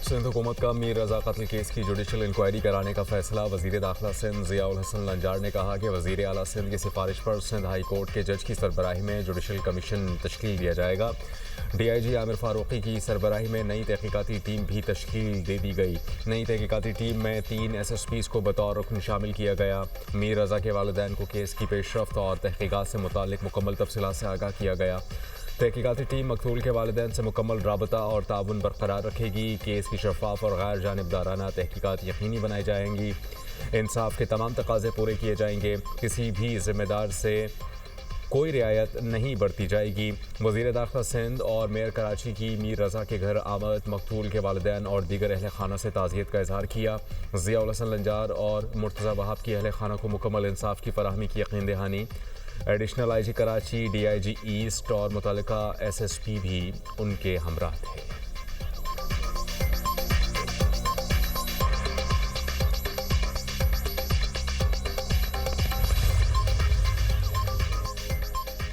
सिंध हुकूमत का मीर रजा कत्ल केस की जुडिशल इंक्वायरी कराने का फैसला। वजीर दाखिला सिंध ज़ियाउल हसन लंजार ने कहा कि वजीर आला सिंध की सिफारिश पर सिंध हाई कोर्ट के जज की सरबराही में जुडिशल कमीशन तश्कील दिया जाएगा। DIG आमिर फारूकी की सरबराही में नई तहकीकाती टीम भी तश्कील दे दी गई। नई तहकीकाती टीम में 3 SSPs को बतौर रुकन शामिल किया गया। मीर रजा के वालिदैन को केस की पेशरफ्त और तहकीकात से मुताल्लिक मुकम्मल तफसीलात से आगाह किया गया। तहकीकाती टीम मकतूल के वालिदैन से मुकम्मल राबता और ताउन बरकरार रखेगी। केस की शफाफ और गैर जानिबदाराना तहकीकात यकीनी बनाई जाएंगी। इंसाफ के तमाम तकाजे पूरे किए जाएंगे। किसी भी जिम्मेदार से कोई रियायत नहीं बरती जाएगी। वज़ीर दाखिला सिंध और मेयर कराची की मीर रजा के घर आमद मकतूल के वालिदैन और दीगर अहल खाना से ताज़ियत का इजहार किया। ज़ियाउल हसन लंजार और मुर्तज़ा वहाब की अहल खाना को मुकम्मल इंसाफ की फराहमी की यकीन दहानी। Additional IG Karachi, DIG east और मुतल्लिका SSP भी उनके हमरा थे।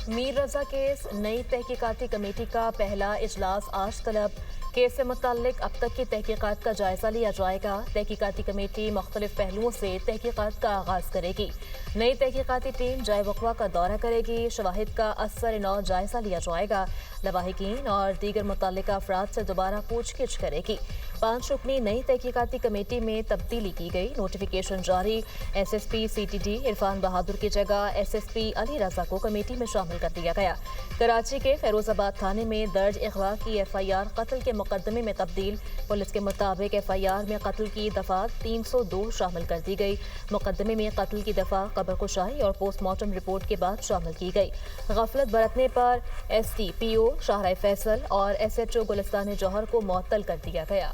मीर रजा केस नई तहकीकाती कमेटी का पहला इजलास आज तलब। केस से मुताल्लिक अब तक की तहकीकात का जायजा लिया जाएगा। तहकीकाती कमेटी मुख्तलिफ पहलुओं से तहकीकात का आगाज करेगी। नई तहकीकाती टीम जाए वक़्वा का दौरा करेगी। शवाहिद का असर नौ जायजा लिया जाएगा। लवाहिकीन और दीगर मुतल्लिका अफराद से दोबारा पूछगिछ करेगी। 5 रुकनी नई तहकीकाती कमेटी में तब्दीली की गई। नोटिफिकेशन जारी। SSP CTD इरफान बहादुर की जगह SSP अली रजा को कमेटी में शामिल कर दिया गया। कराची के फैरोजाबाद थाने में दर्ज अगवा की FIR कत्ल के मुकदमे में तब्दील। पुलिस के मुताबिक FIR में कत्ल की दफा 302 शामिल कर दी गई। मुकदमे में कत्ल की दफा कब्रकुशाई और पोस्टमार्टम रिपोर्ट के बाद शामिल की गई। गफलत बरतने पर SDPO शाहराह फैसल और SHO गुलिस्तान जौहर को मुअत्तल कर दिया गया।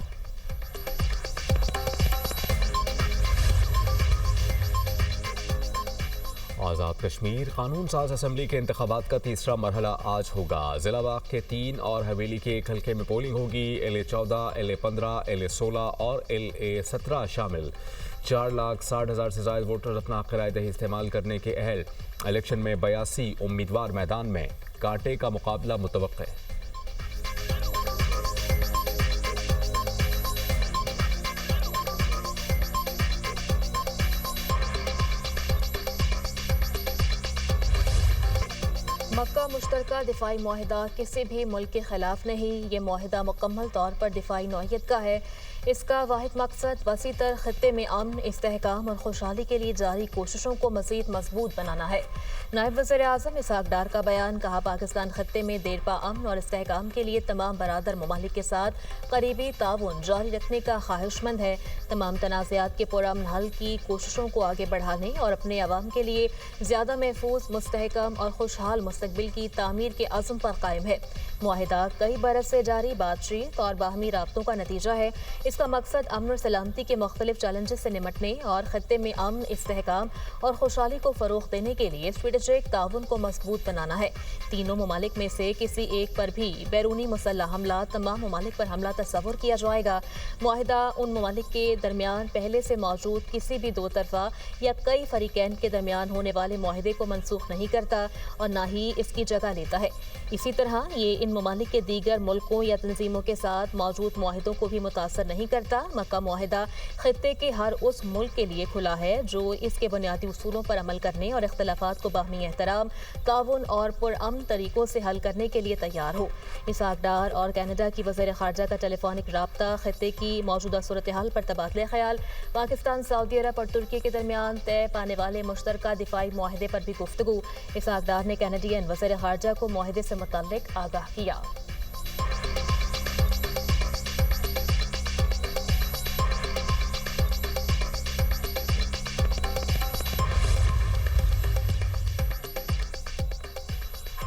आज़ाद कश्मीर कानून साज असम्बली के इंतखाबात का तीसरा मरहला आज होगा। जिला बाग के 3 और हवेली के एक हल्के में पोलिंग होगी। LA14, LA15, LA16 और LA17 शामिल। 4,60,000 से ज़ायद वोटर अपना हक़ राय दही इस्तेमाल करने के अहल। इलेक्शन में 82 उम्मीदवार मैदान में। कांटे का मुकाबला मुतवक्के। मक्का मुश्तरका दिफाई मुआहिदा किसी भी मुल्क के खिलाफ नहीं। ये मुआहिदा मुकम्मल तौर पर दिफाई नौइयत का है। इसका वाहिद मकसद वसी तर खत्ते में अमन, इस्तेहकाम और खुशहाली के लिए जारी कोशिशों को मज़ीद मजबूत बनाना है। नायब वज़ीर आज़म इसहाक डार का बयान। कहा, पाकिस्तान खत्ते में देरपा अमन और इस्तेहकाम के लिए तमाम बरादर ममालिक के साथ करीबी ताउन जारी रखने का ख्वाहिशमंद है। तमाम तनाज़ात के पुरअमन हल की कोशिशों को आगे बढ़ाने और अपने अवाम के लिए ज़्यादा महफूज, मुस्तहकम और खुशहाल मुस्तकबिल की तामीर के अज़्म पर कायम है। मुआहिदा कई बरस से जारी बातचीत और बाहमी राब्तों का नतीजा है। इसका मकसद अमन और सलामती के मुख्तलिफ चैलेंजेस से निमटने और खत्ते में अमन, इस्तेहकाम और खुशहाली को फ़रोग़ देने के लिए स्ट्रेटेजिक ताउन को मजबूत बनाना है। तीनों ममालिक में से किसी एक पर भी बैरूनी मुसल्लह हमला, तमाम ममालिक पर हमला तस्वुर किया जाएगा। मुआहिदा उन ममालिक के दरमियान पहले से मौजूद किसी भी दो तरफा या कई फरीकैन के दरमियान होने वाले मुआहिदे को मनसूख नहीं करता और न ही इसकी जगह लेता है। इसी तरह ये इन ममालिक के दीगर मुल्कों या तंजीमों के साथ मौजूद मुआहिदों को भी मुतासर नहीं करता। मक्का मुआहिदा खित्ते के हर उस मुल्क के लिए खुला है जो इसके बुनियादी उसूलों पर अमल करने और इख्तलाफात को बाहमी एहतराम, ताउन और पुरअमन तरीकों से हल करने के लिए तैयार हो। इसहाक डार और कनाडा की वज़ीर ख़ारजा का टेलीफोनिक राब्ता, खित्ते की मौजूदा सूरत हाल पर तबादला ख्याल, पाकिस्तान, सऊदी अरब और तुर्की के दरमियान तय पाने वाले मुश्तरका दिफाई मुआहिदे पर भी गुफ्तगू। इसहाक डार ने कैनेडियन वज़ीर ख़ारजा को मुआहिदे से मुताल्लिक आगाह किया।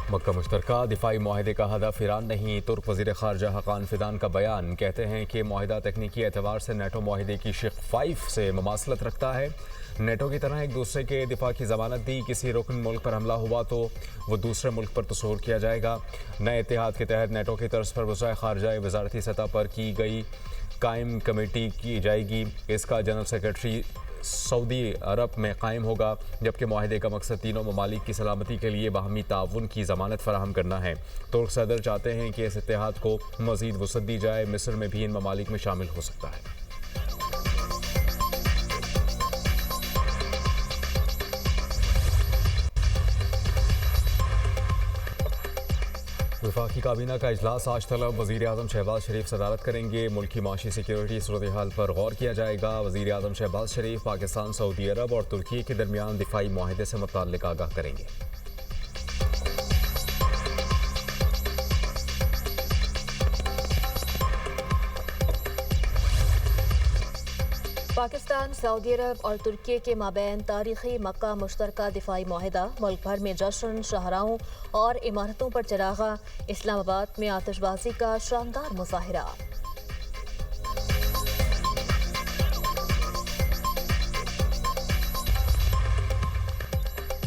मक्का मुश्तरका दिफाई मुआहिदे का हदफ ईरान नहीं। तुर्क वज़ीर ख़ारजा हक़ान फ़िदान का बयान। कहते हैं कि मुआहिदा तकनीकी एतबार से नेटो मुआहिदे की शिक 5 से मुमासलत रखता है। नेटो की तरह एक दूसरे के दिफा की ज़मानत दी। किसी रुकन मुल्क पर हमला हुआ तो वो दूसरे मुल्क पर तसव्वुर किया जाएगा। नए इत्तेहाद के तहत नेटो की तर्ज पर वज़ाए ख़ारजा वज़ारती सतह पर की गई कायम कमेटी की जाएगी। इसका जनरल सेक्रेटरी सऊदी अरब में कायम होगा, जबकि माहदे का मकसद तीनों ममालिक की सलामती के लिए बाहमी ताउन की ज़मानत फराहम करना है। तुर्क सदर चाहते हैं कि इस इत्तेहाद को मज़ीद वसअत दी जाए। मिस्र में भी इन ममालिक में शामिल हो सकता है। वफाकी काबीना का इजलास आज तलब वज़ीर आज़म शहबाज शरीफ सदारत करेंगे। मुल्की माशी सिक्योरिटी सूरत हाल पर गौर किया जाएगा। वज़ीर आज़म शहबाज शरीफ पाकिस्तान, सऊदी अरब और तुर्की के दरमियान दिफाई माहदे से मुताल्लिक़ आगाह करेंगे। पाकिस्तान, सऊदी अरब और तुर्की के माबैन तारीखी मक्का मुश्तरका दिफाई माहिदा। मुल्क भर में जश्न, शाहराहों और इमारतों पर चरागा। इस्लामाबाद में आतिशबाजी का शानदार मुजाहिरा।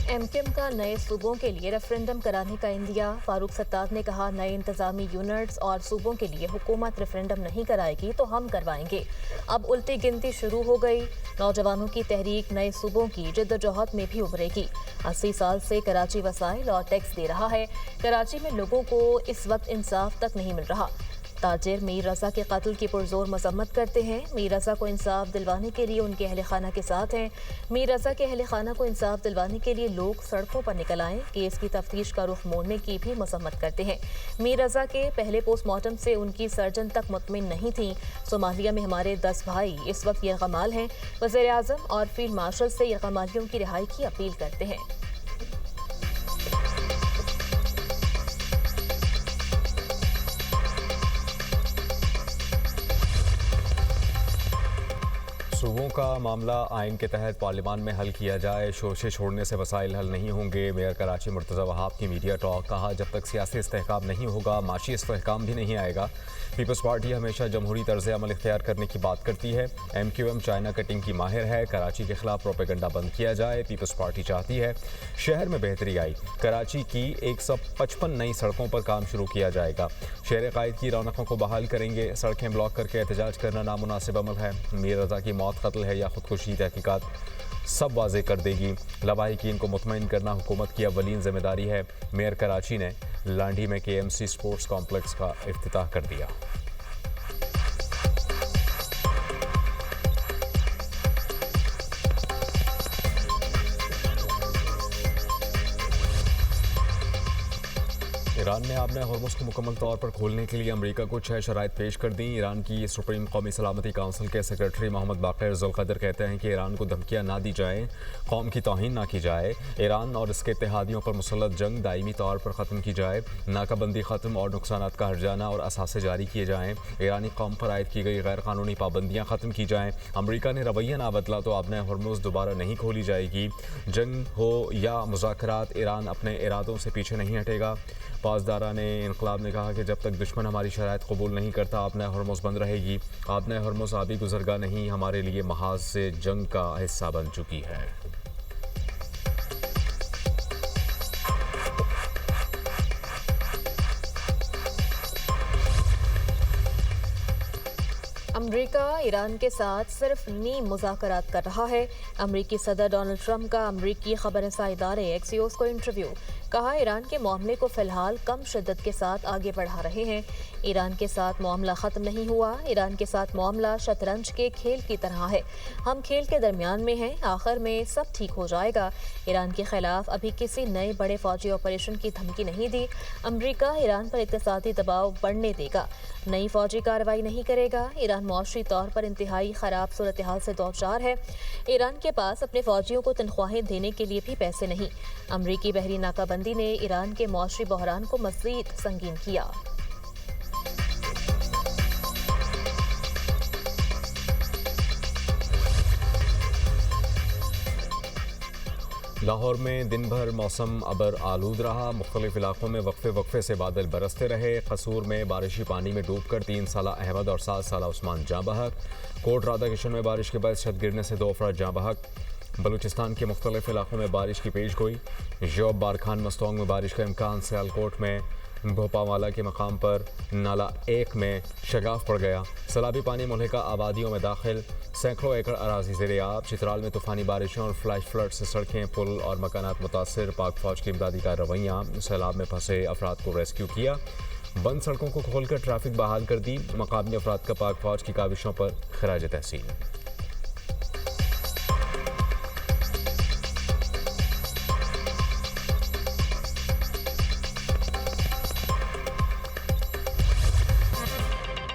एमक्यूएम का नए सूबों के लिए रेफरेंडम कराने का इंदिया। फारूक सत्तार ने कहा, नए इंतजामी यूनिट्स और सूबों के लिए हुकूमत रेफरेंडम नहीं कराएगी तो हम करवाएंगे। अब उल्टी गिनती शुरू हो गई। नौजवानों की तहरीक नए सूबों की जद्दोजहद में भी उभरेगी। 80 साल से कराची वसाइल और टैक्स दे रहा है। कराची में लोगों को इस वक्त इंसाफ तक नहीं मिल रहा। ताजिर मीर रजा के कत्ल की पुरजोर मजम्मत करते हैं। मीर रजा को इंसाफ दिलवाने के लिए उनके अहल खाना के साथ हैं। मीर रजा के अहल खाना को इंसाफ दिलवाने के लिए लोग सड़कों पर निकल आएँ। केस की तफ्तीश का रुख मोड़ने की भी मजम्मत करते हैं। मीर रजा के पहले पोस्टमार्टम से उनकी सर्जन तक मुतमिन नहीं थी। सोमालिया में हमारे 10 भाई इस वक्त यरगमाल हैं। वज़ीर आज़म और फील्ड मार्शल से यरगमालियों की रिहाई की अपील करते हैं। सूबों का मामला आइन के तहत पार्लियामान में हल किया जाए। शोशे छोड़ने से वसाइल हल नहीं होंगे। मेयर कराची मुर्तज़ा वहाब की मीडिया टॉक। कहा, जब तक सियासी इस्तेहकाम नहीं होगा माशी इस्तेहकाम भी नहीं आएगा। पीपल्स पार्टी हमेशा जमहूरी तर्ज अमल इख्तियार करने की बात करती है। MQM चाइना कटिंग की माहिर है। कराची के खिलाफ प्रोपेगेंडा बंद किया जाए। पीपल्स पार्टी चाहती है शहर में बेहतरी आई। कराची की 155 नई सड़कों पर काम शुरू किया जाएगा। शहर कायद की रौनकों को बहाल करेंगे। सड़कें ब्लॉक करके एहतजाज करना नामुनासिब अमल है। मीर रजा की मौत कत्ल है या खुदकुशी, तहकीकात सब वाजे कर देगी। लवाहिकीन को मुतमईन करना हुकूमत की अव्वलीन जिम्मेदारी है। मेयर कराची ने लांडी में KMC स्पोर्ट्स कॉम्प्लेक्स का इफ्तिताह कर दिया। ईरान ने आपने हॉर्मुज़ को मुकम्मल तौर पर खोलने के लिए अमेरिका को 6 शराइत पेश कर दी। ईरान की सुप्रीम कौमी सलामती काउंसिल के सेक्रेटरी मोहम्मद बाक़िर ज़ुल्क़दर कहते हैं कि ईरान को धमकियां ना दी जाएं, कौम की तौहीन ना की जाए। ईरान और इसके इत्तेहादियों पर मुसल्लत जंग दायमी तौर पर ख़त्म की जाए। नाकाबंदी ख़त्म और नुकसानात का हर्जाना और असासे जारी किए जाएँ। ईरानी कौम पर आयद की गई गैर कानूनी पाबंदियाँ ख़त्म की जाएँ। अमरीका ने रवैया ना बदला तो आपने हॉर्मुज़ दोबारा नहीं खोली जाएगी। जंग हो या मुज़ाकरात, ईरान अपने इरादों से पीछे नहीं हटेगा। पासदारा ने इनकलाब ने कहा कि जब तक दुश्मन हमारी शराइत कबूल नहीं करता आपने हॉर्मुज़ बंद रहेगी। आपने हॉर्मुज़ आबी गुज़रगा नहीं, हमारे लिए महाज से जंग का हिस्सा बन चुकी है। अमरीका ईरान के साथ सिर्फ नीम मुज़ाकरात कर रहा है। अमरीकी सदर डोनाल्ड ट्रंप का अमरीकी खबर रसा इदारे एक्सियोस को इंटरव्यू। कहा, ईरान के मामले को फ़िलहाल कम शिद्दत के साथ आगे बढ़ा रहे हैं। ईरान के साथ मामला ख़त्म नहीं हुआ। ईरान के साथ मामला शतरंज के खेल की तरह है। हम खेल के दरमियान में हैं, आखिर में सब ठीक हो जाएगा। ईरान के खिलाफ अभी किसी नए बड़े फौजी ऑपरेशन की धमकी नहीं दी। अमरीका ईरान पर इक़्तिसादी दबाव बढ़ने देगा, नई फौजी कार्रवाई नहीं करेगा। ईरान मौशरी तौर पर इंतहाई ख़राब सूरत हाल से दौचार है। ईरान के पास अपने फौजियों को तनख्वाहें देने के लिए भी पैसे नहीं। अमरीकी बहरी नाकाबंदी ने ईरान के मौशरी बहरान को मज़ीद संगीन किया। लाहौर में दिन भर मौसम अबर आलूद रहा। मुख्तलिफ इलाकों में वक्फे वक्फे से बादल बरसते रहे। कसूर में बारिशी पानी में डूबकर 3 साला अहमद और 7 साला उस्मान जाँ बहक। कोट राधा किशन में बारिश के बाद छत गिरने से 2 अफराद जाँ बहक। बलूचिस्तान के मुख्तलिफ इलाकों में बारिश की पेश गोई। जौब बारखान मस्तोंग में बारिश का इम्कान। सियालकोट में भोपावाला के मकाम पर नाला 1 में शगाफ पड़ गया। सैलाबी पानी मुल्हिका आबादियों में दाखिल, सैकड़ों एकड़ अराजी ज़ेर-ए-आब। चित्राल में तूफ़ानी बारिशों और फ्लैश फ्लड से सड़कें, पुल और मकानात मुतासर। पाक फौज की इमदादी कार्रवाइयाँ, सैलाब में फंसे अफराद को रेस्क्यू किया। बंद सड़कों को खोलकर ट्रैफिक बहाल कर दी। मकामी अफराद का पाक फौज की काविशों पर खराज तहसीन।